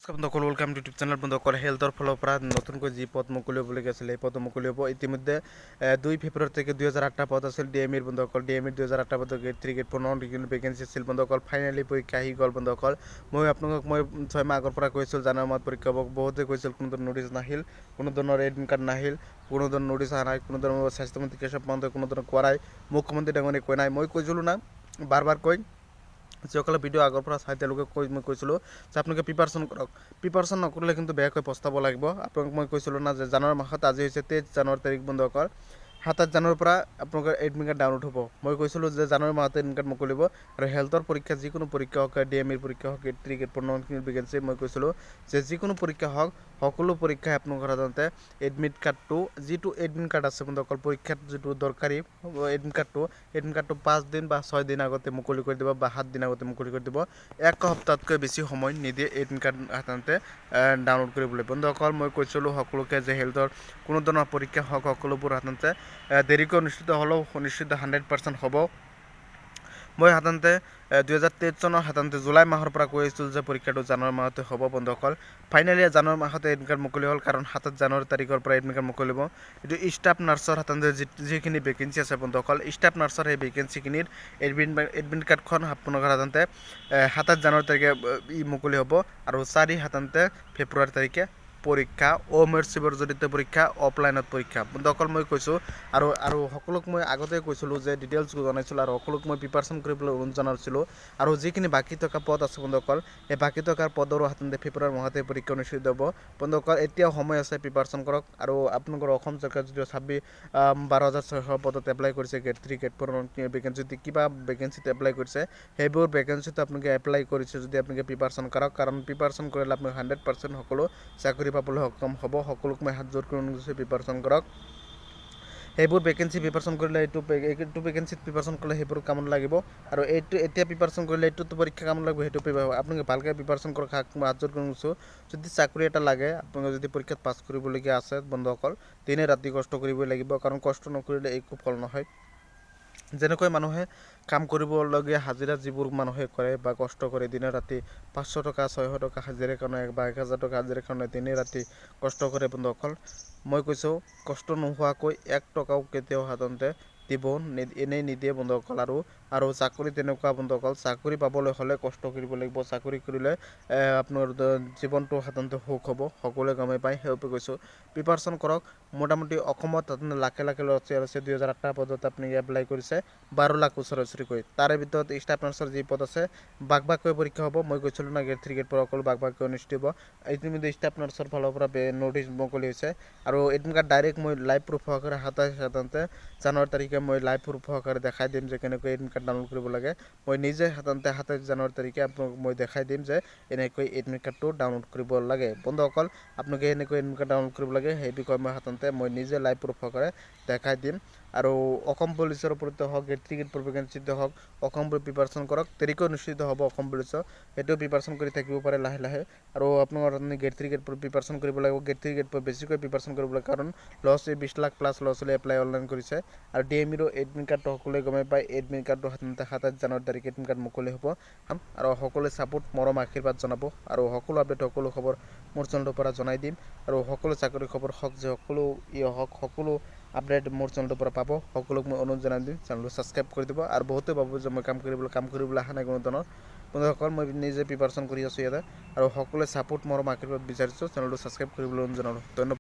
নমস্কাৰ বন্ধুসকল, welcome to YouTube channel. বন্ধুসকল, হেল্থৰ ফালৰ পৰা নতুনকৈ যি পদ মুকলি হ'বলগীয়া আছিল এই পদ মুকলি হ'ব ইতিমধ্যে। 2 ফেব্ৰুৱাৰী থেকে 2008টা পদ আছিল ডিএমিৰ। বন্ধুসকল, ডিএমিৰ 2008টা পদ গ্ৰেড 3 গ্ৰেড 4 নন ভেকেঞ্চি আছিল। বন্ধুসকল, ফাইনেলি পৰীক্ষা আহি গ'ল। বন্ধুসকল, মই আপোনালোকক 6 মাহ আগৰ পৰা কৈছিল জানুৱাৰী মাহত পৰীক্ষা হ'ব। বহুতে কৈছিল কোনো ধৰণৰ নোটিছ নাহিল, কোনো ধৰণৰ এডমিট কাৰ্ড নাহিল, কোনো ধৰণৰ নোটিছ অহা নাই, কোনো ধৰণৰ স্বাস্থ্যমন্ত্ৰী কেশৱ মহন্তই কোনো ধৰণৰ কোৱা নাই, মুখ্যমন্ত্ৰী ডাঙৰীয়াই কৈ নাই। মই কৈছিলোঁ না বাৰ কৈ যিসকলে ভিডিঅ' আগৰ পৰা চাই তেওঁলোকে মই কৈছিলোঁ যে আপোনালোকে প্ৰিপাৰেশ্যন নকৰিলে কিন্তু বেয়াকৈ পস্তাব লাগিব। আপোনালোক মই কৈছিলোঁ না যে জানুৱাৰী মাহত আজি হৈছে 23 জানুৱাৰী তাৰিখ। বন্ধুসকল, 27 জানুৱাৰীৰ পৰা আপোনালোকৰ এডমিট কাৰ্ড ডাউনলোড হ'ব। মই কৈছিলোঁ যে জানুৱাৰী মাহতে এডমিট কাৰ্ড মুকলিব আৰু হেল্থৰ পৰীক্ষা যিকোনো পৰীক্ষা হওক, ডিএমিৰ পৰীক্ষা হওক, গ্ৰেড 3 গ্ৰেড 4 নন ভেকেঞ্চি, মই কৈছিলোঁ যে যিকোনো পৰীক্ষা হওক সকলো পৰীক্ষাই আপোনালোকৰ সাধাৰণতে এডমিট কাৰ্ডটো যিটো এডমিট কাৰ্ড আছে বন্ধুসকল, পৰীক্ষাত যিটো দৰকাৰী এডমিট কাৰ্ডটো 5 দিন বা 6 দিন আগতে মুকলি কৰি দিব বা 7 দিন আগতে মুকলি কৰি দিব। এক সপ্তাহতকৈ বেছি সময় নিদিয়ে এডমিট কাৰ্ড সাধাৰণতে ডাউনলোড কৰিবলৈ। বন্ধুসকল, মই কৈছিলোঁ সকলোকে যে হেল্থৰ কোনো ধৰণৰ পৰীক্ষা হওক সকলোবোৰ সাধাৰণতে দেৰিকৈ অনুষ্ঠিত হ'লেও নিশ্চিত 100% হ'ব। মই সাধাৰণতে 2023 চনৰ সাধাৰণতে জুলাই মাহৰ পৰা কৈ আছিলোঁ যে পৰীক্ষাটো জানুৱাৰী মাহতে হ'ব। বন্ধুসকল, ফাইনেলি জানুৱাৰী মাহতে এডমিট কাৰ্ড মুকলি হ'ল, কাৰণ 7 জানুৱাৰী তাৰিখৰ পৰা এডমিট কাৰ্ড মুকলি হ'ব। এইটো ষ্টাফ নাৰ্ছৰ সাধাৰণতে যিখিনি ভেকেঞ্চি আছে বন্ধুসকল, ষ্টাফ নাৰ্ছৰ সেই ভেকেঞ্চিখিনিৰ এডমিট কাৰ্ডখন আপোনালোকৰ সাধাৰণতে 27 জানুৱাৰী তাৰিখে মুকলি হ'ব আৰু 4 সাধাৰণতে ফেব্ৰুৱাৰী তাৰিখে পৰীক্ষা, মেম্বাৰশ্বিপৰ জৰিয়তে পৰীক্ষা, অফলাইনত পৰীক্ষা। বন্ধুসকল, মই কৈছোঁ আৰু সকলোক মই আগতে কৈছিলোঁ যে ডিটেইলছ জনাইছিলোঁ আৰু সকলোক মই প্ৰিপাৰেশ্যন কৰিবলৈ অনুৰোধ জনাইছিলোঁ। আৰু যিখিনি বাকী থকা পদ আছে বন্ধুসকল, এই বাকী থকা পদৰো সাধাৰণতে ফেব্ৰুৱাৰী মাহতে পৰীক্ষা অনুষ্ঠিত হ'ব। বন্ধুসকল, এতিয়াও সময় আছে, প্ৰিপাৰেশ্যন কৰক। আৰু আপোনালোকৰ অসম চৰকাৰে যদিও 12,600 পদত এপ্লাই কৰিছে গ্ৰেড 3 গ্ৰেড 4 ভেকেঞ্চিত, কিবা ভেকেঞ্চিত এপ্লাই কৰিছে, সেইবোৰ ভেকেঞ্চিত আপোনালোকে এপ্লাই কৰিছে যদি আপোনালোকে প্ৰিপাৰেশ্যন কৰক, কাৰণ প্ৰিপাৰেশ্যন কৰিলে আপুনি 100% সকলো চাকৰি পাবলৈ সক্ষম হ'ব। সকলোক মই হাত জোৰ কৰি অনুৰোধ, প্ৰিপাৰেশ্যন কৰক। সেইবোৰ ভেকেঞ্চি প্ৰিপাৰেশ্যন কৰিলে এইটো ভেকেঞ্চিত প্ৰিপাৰেশ্যন কৰিলে সেইবোৰ কামত লাগিব, আৰু এইটো এতিয়া প্ৰিপাৰেশ্যন কৰিলে এইটোতো পৰীক্ষা কামত লাগিব। সেইটো আপোনালোকে ভালকৈ প্ৰিপাৰেশ্যন কৰক। মই হাত জোৰ কৰি কৈছোঁ, যদি চাকৰি এটা লাগে, আপোনালোকে যদি পৰীক্ষাত পাছ কৰিবলগীয়া আছে বন্ধুসকল, দিনে ৰাতি কষ্ট কৰিবই লাগিব, কাৰণ কষ্ট নকৰিলে একো ফল নহয়। যেনেকৈ মানুহে কাম কৰিবলগীয়া হাজিৰা যিবোৰ মানুহে কৰে বা কষ্ট কৰে দিনে ৰাতি 500 টকা 600 টকা হাজিৰা কাৰণে বা 1000 টকা হাজিৰা কাৰণে দিনে ৰাতি কষ্ট কৰে বন্ধুসকল, মই কৈছোঁ কষ্ট নোহোৱাকৈ 1 টকাও কেতিয়াও সাধাৰণতে দিব এনেই নিদিয়ে বন্ধুসকল। আৰু চাকৰি তেনেকুৱা বন্ধুসকল, চাকৰি পাবলৈ হ'লে কষ্ট কৰিব লাগিব। চাকৰি কৰিলে আপোনাৰ জীৱনটো সাধাৰণতে সুখ হ'ব, সকলোৱে গমেই পায়। সেইবাবে কৈছোঁ প্ৰিপাৰেশ্যন কৰক। মোটামুটি অসমত লাখে লাখে ল'ৰা ছোৱালী আছে। 2008টা পদত আপুনি এপ্লাই কৰিছে 12 লাখ ওচৰা-ওচৰিকৈ। তাৰে ভিতৰত ষ্টাফ নাৰ্ছৰ যি পদ আছে বাক-বাককৈ পৰীক্ষা হ'ব। মই কৈছিলোঁ না গ্ৰেড 3 গ্ৰেড 4 সকলো বাক-বাককৈ অনুষ্ঠিত হ'ব। ইতিমধ্যে ষ্টাফ নাৰ্ছৰ ফালৰ পৰা নোটিছ মুকলি হৈছে আৰু এডমিট কাৰ্ড ডাইৰেক্ট মই লাইভ প্ৰুফ সহকাৰে 27 সাধাৰণতে জানুৱাৰী তাৰিখে মই লাইভ প্ৰুফ সহকাৰে দেখাই দিম যে কেনেকৈ এডমিট কাৰ্ড ডাউনলোড কৰিব লাগে। মই নিজে সাধাৰণতে 27 জানুৱাৰী তাৰিখে আপোনালোকক মই দেখাই দিম যে এনেকৈ এডমিট কাৰ্ডটো ডাউনলোড কৰিব লাগে। বন্ধুসকল, আপোনালোকে এনেকৈ এডমিট কাৰ্ড ডাউনলোড কৰিব লাগে সেই বিষয়ে মই নিজে লাইভ প্ৰুফ সহকাৰে দেখাই দিম। আৰু অসম পুলিচৰ ওপৰতে হওক, গ্ৰেড 3 গ্ৰেড 4 ভেকেঞ্চিতে হওক, অসম পুলিচ প্ৰিপাৰেশ্যন কৰক। দেৰিকৈ অনুষ্ঠিত হ'ব অসম পুলিচৰ, সেইটো প্ৰিপাৰেশ্যন কৰি থাকিব পাৰে লাহে লাহে। আৰু আপোনাৰ গ্ৰেড 3 গ্ৰেড 4 প্ৰিপাৰেশ্যন কৰিব লাগিব। গ্ৰেড 3 গ্ৰেড 4 বেছিকৈ প্ৰিপাৰেশ্যন কৰিব লাগে, কাৰণ 20 লাখ প্লাছ ল'ৰা ছোৱালী এপ্লাই অনলাইন কৰিছে। আৰু ডিএমিৰো এডমিট কাৰ্ডটো সকলোৱে গমেই পায়। এডমিট কাৰ্ডটো সাধাৰণতে 27 জানুৱাৰী তাৰিখে এডমিট কাৰ্ড মুকলি হ'ব। আৰু সকলোৱে ছাপোৰ্ট মৰম আশীৰ্বাদ জনাব আৰু সকলো আপডেট সকলো খবৰ মোৰ চেনেলটোৰ পৰা জনাই দিম। আৰু সকলো চাকৰি খবৰ হওক যে সকলো আপডেট মোৰ চেনেলটোৰ পৰা পাব। সকলোক মই অনুৰোধ জনাই দিম চেনেলটো ছাবস্ক্ৰাইব কৰি দিব। আৰু বহুতে ভাবোঁ যে মই কাম কৰিবলৈ অহা নাই কোনো ধৰণৰ। বন্ধুসকল, মই নিজে প্ৰিপাৰেশ্যন কৰি আছোঁ ইয়াতে, আৰু সকলোৱে ছাপোৰ্ট মৰম আশীৰ্বাদ বিচাৰিছোঁ। চেনেলটো ছাবস্ক্ৰাইব কৰিবলৈ অনুৰোধ জনালোঁ। ধন্যবাদ।